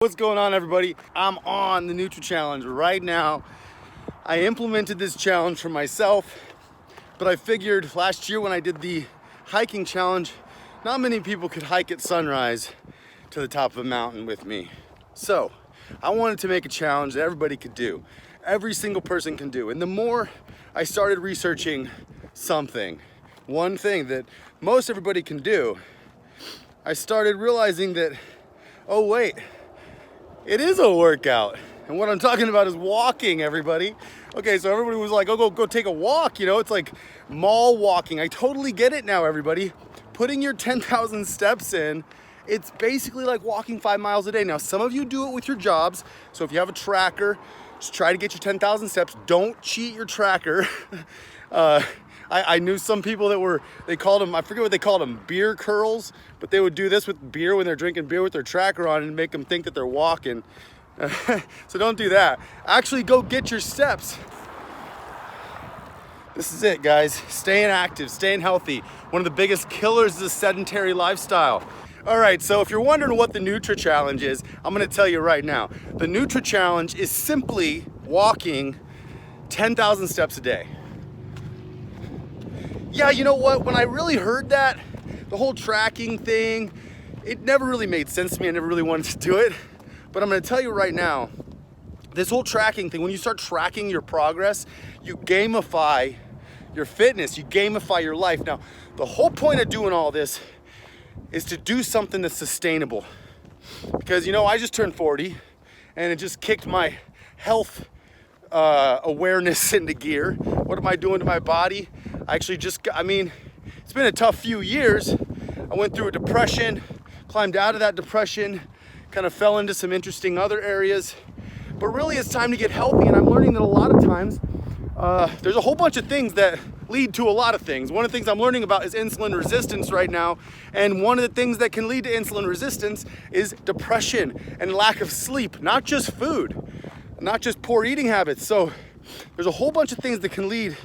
What's going on, everybody? I'm on the NutraChallenge right now. I implemented this challenge for myself, but I figured last year when I did the hiking challenge, not many people could hike at sunrise to the top of a mountain with me. So I wanted to make a challenge that everybody could do. Every single person can do. And the more I started researching one thing that most everybody can do, I started realizing that, oh wait, it is a workout. And what I'm talking about is walking, everybody. Okay, so everybody was like, oh, go take a walk. You know, it's like mall walking. I totally get it now, everybody. Putting your 10,000 steps in, it's basically like walking 5 miles a day. Now, some of you do it with your jobs. So if you have a tracker, just try to get your 10,000 steps. Don't cheat your tracker. I knew some people that they called them, I forget what they called them, beer curls, but they would do this with beer when they're drinking beer with their tracker on and make them think that they're walking. So don't do that. Actually, go get your steps. This is it, guys. Staying active, staying healthy. One of the biggest killers is a sedentary lifestyle. All right, so if you're wondering what the NutraChallenge is, I'm gonna tell you right now. The NutraChallenge is simply walking 10,000 steps a day. Yeah, you know what? When I really heard that, the whole tracking thing, it never really made sense to me. I never really wanted to do it. But I'm gonna tell you right now, this whole tracking thing, when you start tracking your progress, you gamify your fitness, you gamify your life. Now, the whole point of doing all this is to do something that's sustainable. Because, you know, I just turned 40 and it just kicked my health awareness into gear. What am I doing to my body? I actually it's been a tough few years. I went through a depression, climbed out of that depression, kind of fell into some interesting other areas. But really it's time to get healthy, and I'm learning that a lot of times there's a whole bunch of things that lead to a lot of things. One of the things I'm learning about is insulin resistance right now. And one of the things that can lead to insulin resistance is depression and lack of sleep, not just food, not just poor eating habits. So there's a whole bunch of things that can lead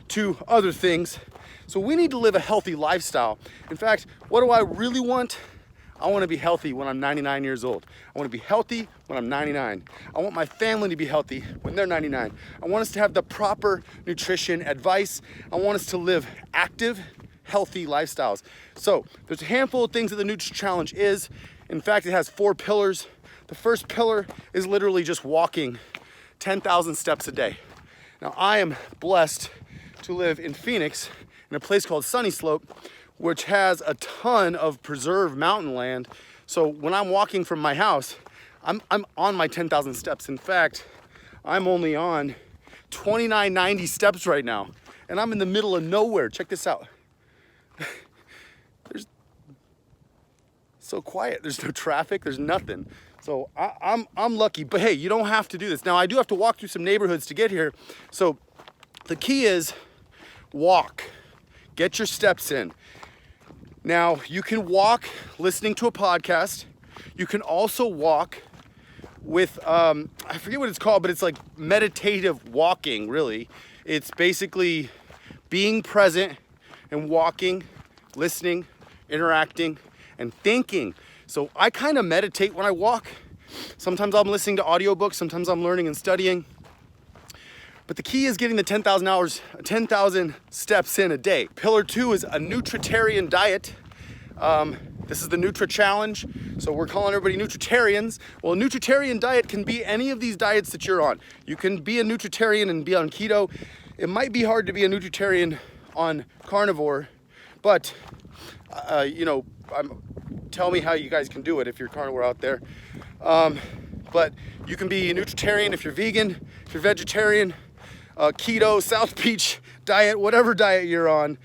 to other things. So we need to live a healthy lifestyle. In fact, what do I really want? I want to be healthy when I'm 99 years old. I want to be healthy when I'm 99. I want my family to be healthy when they're 99. I want us to have the proper nutrition advice. I want us to live active, healthy lifestyles. So there's a handful of things that the NutraChallenge is. In fact, it has 4 pillars. The first pillar is literally just walking 10,000 steps a day. Now, I am blessed to live in Phoenix in a place called Sunny Slope, which has a ton of preserved mountain land. So when I'm walking from my house, I'm on my 10,000 steps. In fact, I'm only on 2,990 steps right now, and I'm in the middle of nowhere. Check this out. There's so quiet. There's no traffic. There's nothing. So I'm lucky. But hey, you don't have to do this. Now, I do have to walk through some neighborhoods to get here. So the key is walk. Get your steps in. Now, you can walk listening to a podcast. You can also walk with, I forget what it's called, but it's like meditative walking, really. It's basically being present and walking, listening, interacting, and thinking. So I kind of meditate when I walk. Sometimes I'm listening to audiobooks, sometimes I'm learning and studying. But the key is getting the 10,000 steps in a day. Pillar 2 is a nutritarian diet. This is the NutraChallenge. So we're calling everybody nutritarians. Well, a nutritarian diet can be any of these diets that you're on. You can be a nutritarian and be on keto. It might be hard to be a nutritarian on carnivore, but tell me how you guys can do it if you're carnivore out there. But you can be a nutritarian if you're vegan, if you're vegetarian, keto, South Beach diet, whatever diet you're on.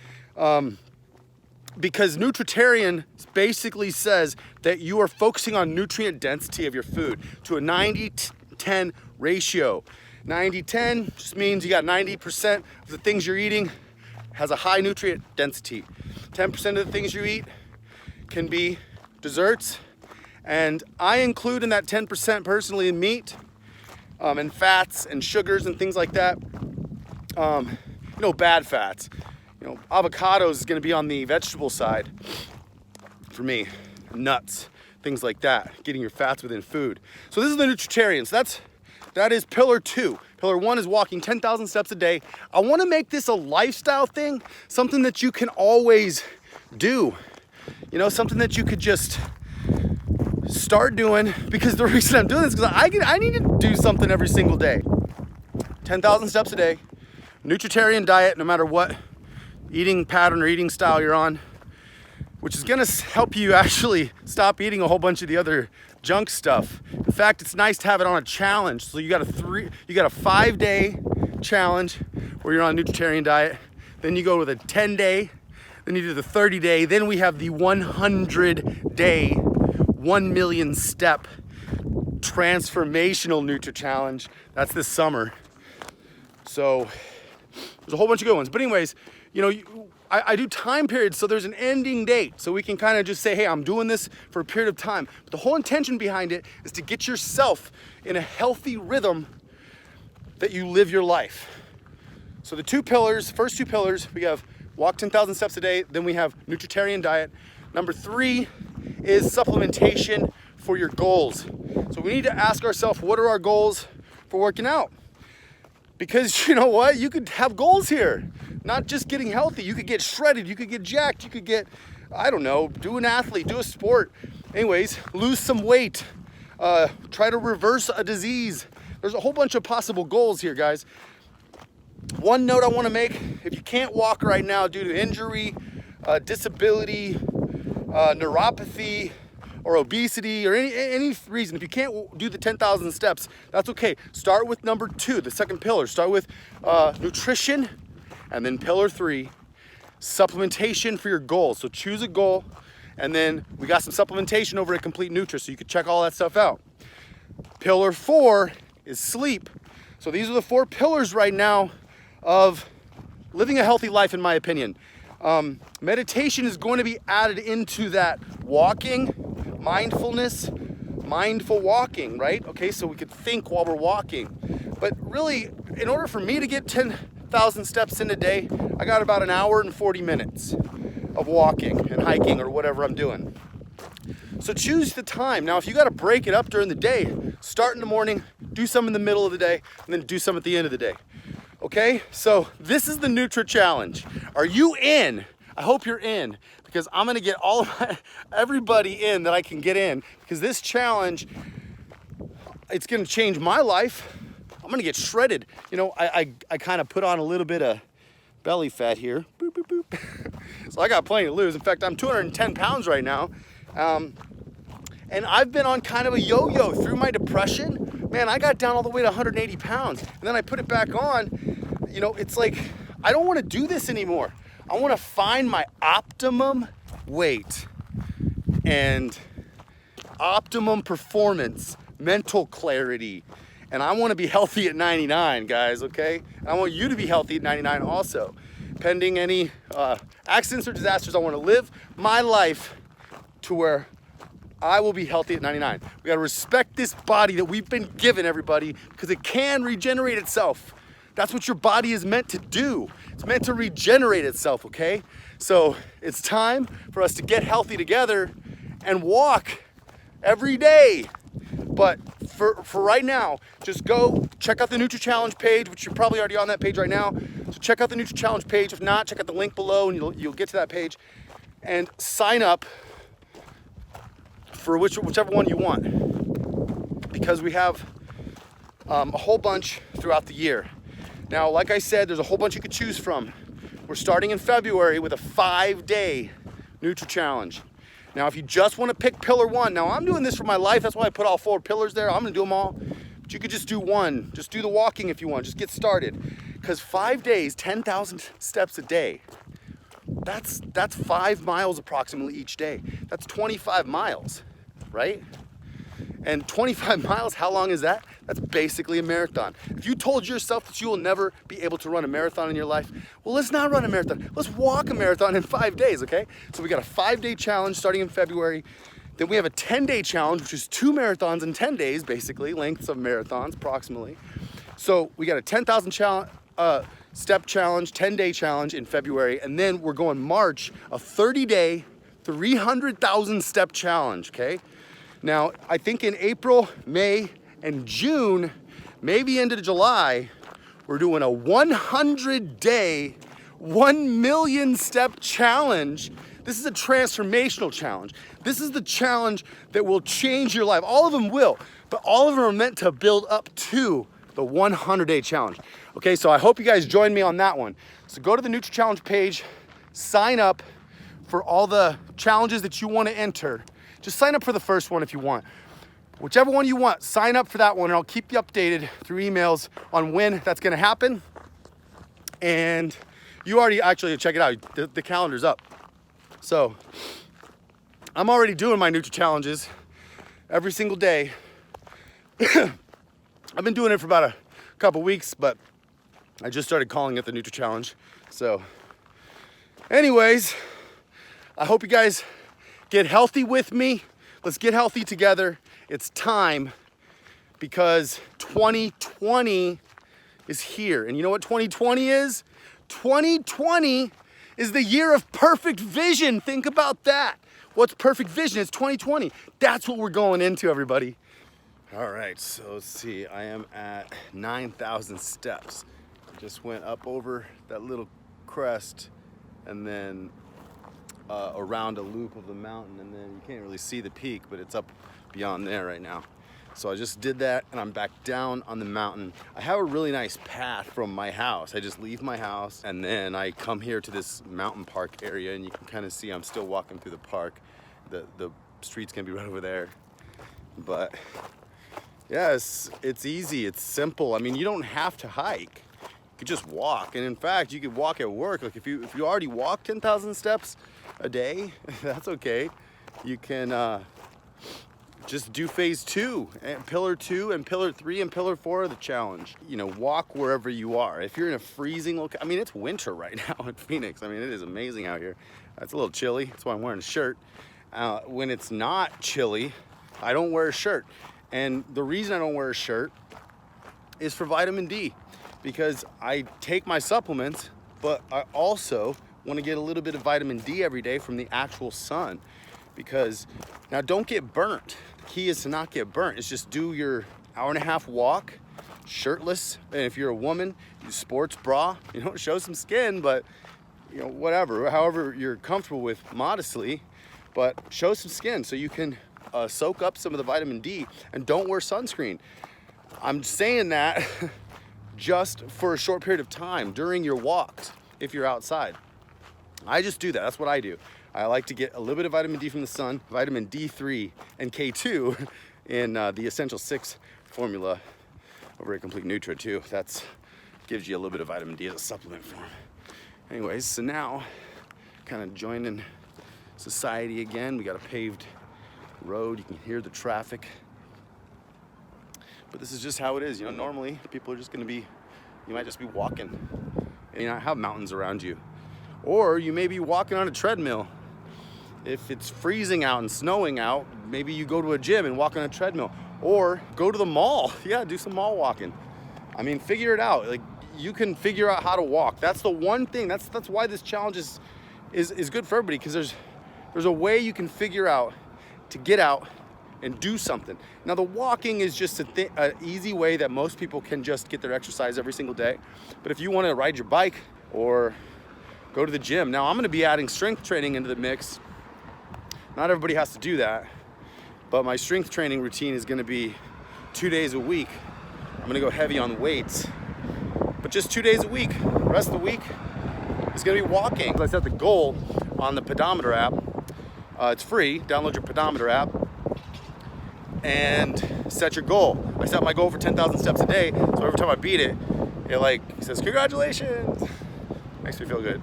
Because nutritarian basically says that you are focusing on nutrient density of your food to a 90-10 ratio. 90-10 just means you got 90% of the things you're eating has a high nutrient density. 10% of the things you eat can be desserts, and I include in that 10% personally meat and fats and sugars and things like that. Bad fats. Avocados is going to be on the vegetable side for me. Nuts. things like that, getting your fats within food. So this is the Nutritarian. So that is pillar 2. Pillar 1 is walking 10,000 steps a day. I want to make this a lifestyle thing, something that you can always do. You know, something that you could just start doing, because the reason I'm doing this is because I need to do something every single day. 10,000 steps a day, Nutritarian diet, no matter what eating pattern or eating style you're on, which is gonna help you actually stop eating a whole bunch of the other junk stuff. In fact, it's nice to have it on a challenge. So you got a 5-day challenge where you're on a Nutritarian diet, then you go with a 10-day, then you do the 30-day, then we have the 100-day, 1 million step transformational NutraChallenge. That's this summer. So there's a whole bunch of good ones. But anyways, you know, I do time periods, so there's an ending date. So we can kind of just say, hey, I'm doing this for a period of time. But the whole intention behind it is to get yourself in a healthy rhythm that you live your life. So the first two pillars, we have walk 10,000 steps a day, then we have Nutritarian diet. Number 3 is supplementation for your goals. So we need to ask ourselves, what are our goals for working out? Because you know what? You could have goals here, not just getting healthy. You could get shredded, you could get jacked, you could get, I don't know, do an athlete, do a sport. Anyways, lose some weight, try to reverse a disease. There's a whole bunch of possible goals here, guys. One note I want to make, if you can't walk right now due to injury, disability, neuropathy, or obesity, or any reason, if you can't do the 10,000 steps, that's okay. Start with number 2, the second pillar. Start with nutrition, and then pillar 3, supplementation for your goals. So choose a goal, and then we got some supplementation over at Complete Nutra, so you can check all that stuff out. Pillar 4 is sleep. So these are the 4 pillars right now of living a healthy life, in my opinion. Meditation is going to be added into that. Walking, mindfulness, mindful walking, right? Okay, so we could think while we're walking. But really, in order for me to get 10,000 steps in a day, I got about an hour and 40 minutes of walking and hiking or whatever I'm doing. So choose the time. Now, if you got to break it up during the day, start in the morning, do some in the middle of the day, and then do some at the end of the day. Okay, so this is the NutraChallenge. Are you in? I hope you're in, because I'm gonna get everybody in that I can get in, because this challenge, it's gonna change my life. I'm gonna get shredded. You know, I kind of put on a little bit of belly fat here. Boop, boop, boop. So I got plenty to lose. In fact, I'm 210 pounds right now. And I've been on kind of a yo-yo through my depression. Man, I got down all the way to 180 pounds. And then I put it back on. You know, it's like, I don't want to do this anymore. I want to find my optimum weight and optimum performance, mental clarity. And I want to be healthy at 99, guys, okay? And I want you to be healthy at 99 also. Pending any accidents or disasters, I want to live my life to where I will be healthy at 99. We got to respect this body that we've been given, everybody, because it can regenerate itself. That's what your body is meant to do. It's meant to regenerate itself, okay? So it's time for us to get healthy together and walk every day. But for right now, just go check out the NutraChallenge page, which you're probably already on that page right now. So check out the NutraChallenge page. If not, check out the link below and you'll get to that page. And sign up for whichever one you want, because we have a whole bunch throughout the year. Now, like I said, there's a whole bunch you could choose from. We're starting in February with a 5-day NutraChallenge. Now, if you just want to pick pillar 1, now I'm doing this for my life. That's why I put all 4 pillars there. I'm going to do them all. But you could just do one. Just do the walking if you want. Just get started. Because 5 days, 10,000 steps a day, that's 5 miles approximately each day. That's 25 miles, right? And 25 miles, how long is that? That's basically a marathon. If you told yourself that you will never be able to run a marathon in your life, well, let's not run a marathon. Let's walk a marathon in 5 days, okay? So we got a 5-day challenge starting in February. Then we have a 10-day challenge, which is 2 marathons in 10 days, basically, lengths of marathons, approximately. So we got a 10,000 step challenge, 10-day challenge in February, and then we're going March, a 30-day, 300,000 step challenge, okay? Now, I think in April, May, and June, maybe into July, we're doing a 100-day, 1 million step challenge. This is a transformational challenge. This is the challenge that will change your life. All of them will, but all of them are meant to build up to the 100-day challenge. Okay, so I hope you guys join me on that one. So go to the NutraChallenge page, sign up for all the challenges that you want to enter. Just sign up for the first one if you want. Whichever one you want, sign up for that one, and I'll keep you updated through emails on when that's gonna happen. And you already, actually, check it out, the calendar's up. So, I'm already doing my NutraChallenges every single day. I've been doing it for about a couple weeks, but I just started calling it the NutraChallenge. So, anyways, I hope you guys get healthy with me. Let's get healthy together. It's time, because 2020 is here. And you know what 2020 is? 2020 is the year of perfect vision. Think about that. What's perfect vision? It's 2020. That's what we're going into, everybody. All right, so let's see. I am at 9,000 steps. I just went up over that little crest and then around a loop of the mountain, and then you can't really see the peak, but it's up beyond there right now. So I just did that, and I'm back down on the mountain. I have a really nice path from my house. I just leave my house, and then I come here to this mountain park area, and you can kind of see I'm still walking through the park. The street's gonna be right over there. But yes, it's easy, it's simple. I mean, you don't have to hike. You could just walk, and in fact, you could walk at work. Like if you already walk 10,000 steps a day, that's okay. You can just do phase 2 and pillar 2 and pillar 3 and pillar 4 of the challenge. You know, walk wherever you are. If you're in a freezing location, I mean, it's winter right now in Phoenix. I mean, it is amazing out here. It's a little chilly. That's why I'm wearing a shirt. When it's not chilly, I don't wear a shirt. And the reason I don't wear a shirt is for vitamin D, because I take my supplements, but I also want to get a little bit of vitamin D every day from the actual sun. Because now, don't get burnt. The key is to not get burnt. It's just do your hour-and-a-half walk shirtless. And if you're a woman, use sports bra. You know, show some skin, but you know, whatever, however you're comfortable with modestly, but show some skin so you can soak up some of the vitamin D, and don't wear sunscreen. I'm saying that just for a short period of time during your walks if you're outside. I just do that. That's what I do. I like to get a little bit of vitamin D from the sun, vitamin D3 and K2 in the Essential 6 formula over at Complete Nutra too. That's gives you a little bit of vitamin D as a supplement form. Anyways, so now kind of joining society again. We got a paved road. You can hear the traffic. But this is just how it is. You know, normally people are just gonna be, you might just be walking and you not have mountains around you. Or you may be walking on a treadmill. If it's freezing out and snowing out, maybe you go to a gym and walk on a treadmill. Or go to the mall. Yeah, do some mall walking. I mean, figure it out. Like, you can figure out how to walk. That's the one thing. That's why this challenge is good for everybody, because there's a way you can figure out to get out and do something. Now, the walking is just an easy way that most people can just get their exercise every single day. But if you want to ride your bike or go to the gym, now I'm going to be adding strength training into the mix. Not everybody has to do that, but my strength training routine is going to be 2 days a week. I'm going to go heavy on weights, but just 2 days a week. The rest of the week is going to be walking. I set the goal on the pedometer app. It's free. Download your pedometer app and set your goal. I set my goal for 10,000 steps a day, so every time I beat it, it says congratulations. Makes me feel good.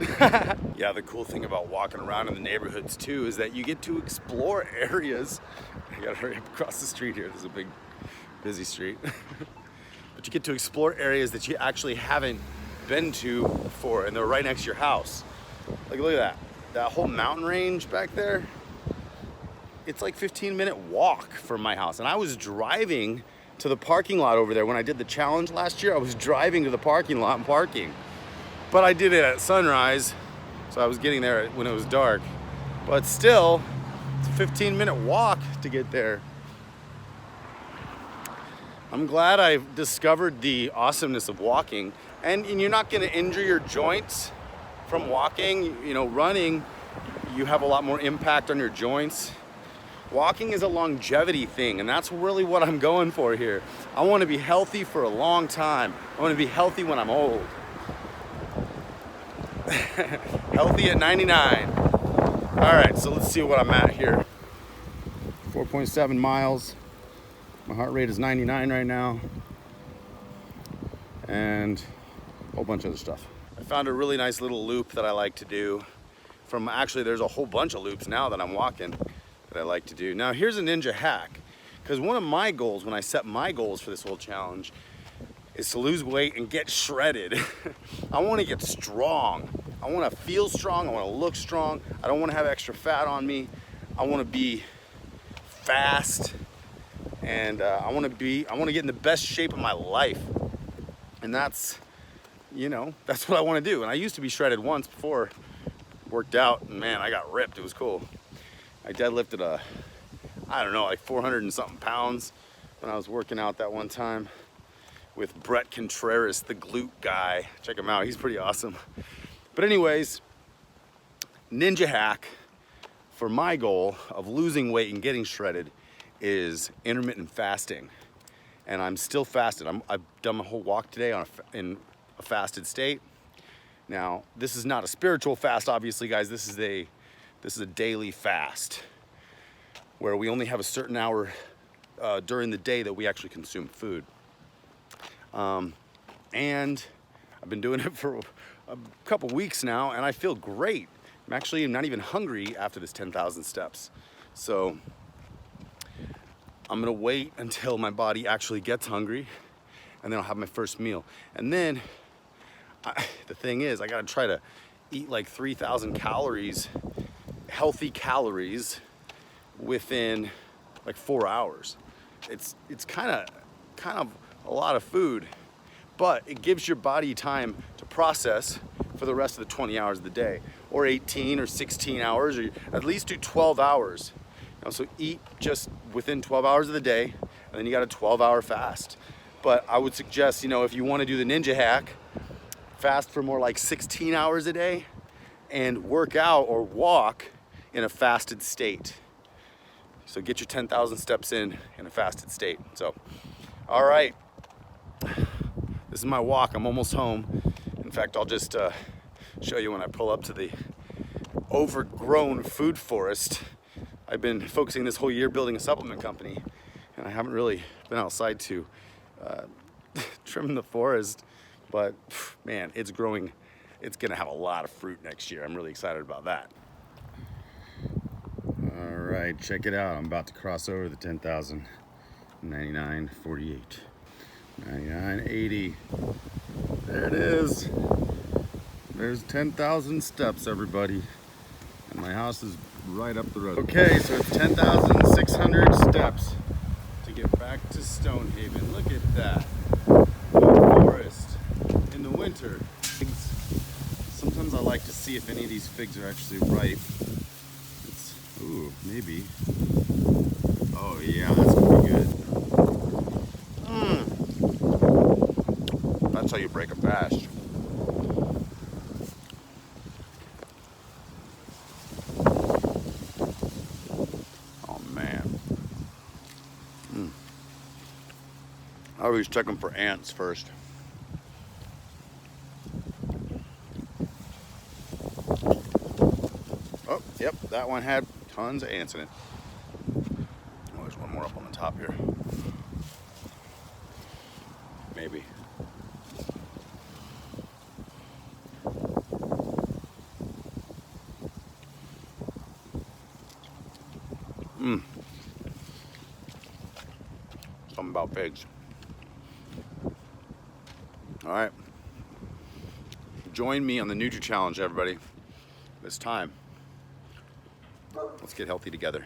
Yeah, the cool thing about walking around in the neighborhoods too is that you get to explore areas. I gotta hurry up across the street here. This is a big, busy street. But you get to explore areas that you actually haven't been to before, and they're right next to your house. Like, look at that. That whole mountain range back there, it's like 15-minute walk from my house. And I was driving to the parking lot over there when I did the challenge last year. I was driving to the parking lot and parking. But I did it at sunrise, so I was getting there when it was dark. But still, it's a 15-minute walk to get there. I'm glad I've discovered the awesomeness of walking, and you're not gonna injure your joints from walking. You know, running, you have a lot more impact on your joints. Walking is a longevity thing, and that's really what I'm going for here. I wanna be healthy for a long time. I wanna be healthy when I'm old. Healthy at 99. All right, so let's see what I'm at here. 4.7 miles. My heart rate is 99 right now. And a whole bunch of other stuff. I found a really nice little loop that I like to do. Actually, there's a whole bunch of loops now that I'm walking that I like to do. Now, here's a ninja hack. Because one of my goals, when I set my goals for this whole challenge, is to lose weight and get shredded. I wanna get strong. I wanna feel strong, I wanna look strong. I don't wanna have extra fat on me. I wanna be fast. And I wanna get in the best shape of my life. And that's, you know, that's what I wanna do. And I used to be shredded once before, worked out, and man, I got ripped, it was cool. I deadlifted I don't know, like 400 and something pounds when I was working out that one time with Brett Contreras, the glute guy. Check him out, he's pretty awesome. But anyways, ninja hack for my goal of losing weight and getting shredded is intermittent fasting. And I'm still fasted. I've done my whole walk today in a fasted state. Now, this is not a spiritual fast, obviously, guys. This is a daily fast where we only have a certain hour during the day that we actually consume food. And I've been doing it for a couple weeks now, and I feel great. I'm actually not even hungry after this 10,000 steps. So I'm gonna wait until my body actually gets hungry, and then I'll have my first meal. And then the thing is, I gotta try to eat like 3,000 calories, healthy calories, within like 4 hours. It's kind of a lot of food, but it gives your body time to process for the rest of the 20 hours of the day, or 18 or 16 hours, or at least do 12 hours. You know, so eat just within 12 hours of the day, and then you got a 12-hour fast. But I would suggest, you know, if you want to do the ninja hack, fast for more like 16 hours a day and work out or walk in a fasted state. So get your 10,000 steps in a fasted state. So, all right, this is my walk. I'm almost home. In fact, I'll just show you when I pull up to the overgrown food forest. I've been focusing this whole year building a supplement company, and I haven't really been outside to trim the forest, but man, it's growing. It's gonna have a lot of fruit next year. I'm really excited about that. All right, check it out. I'm about to cross over the 10,000. 99.48, 99.80. There it is. There's 10,000 steps, everybody. And my house is right up the road. Okay, so it's 10,600 steps to get back to Stonehaven. Look at that. Forest in the winter. Sometimes I like to see if any of these figs are actually ripe. Ooh, maybe. Oh yeah, that's gonna be good. That's how you break a fast. Oh man. I always check them for ants first. Oh, yep, that one had tons of ants in it. Oh, there's one more up on the top here. Maybe. Something about pigs. All right. Join me on the NutraChallenge, everybody. This time. Let's get healthy together.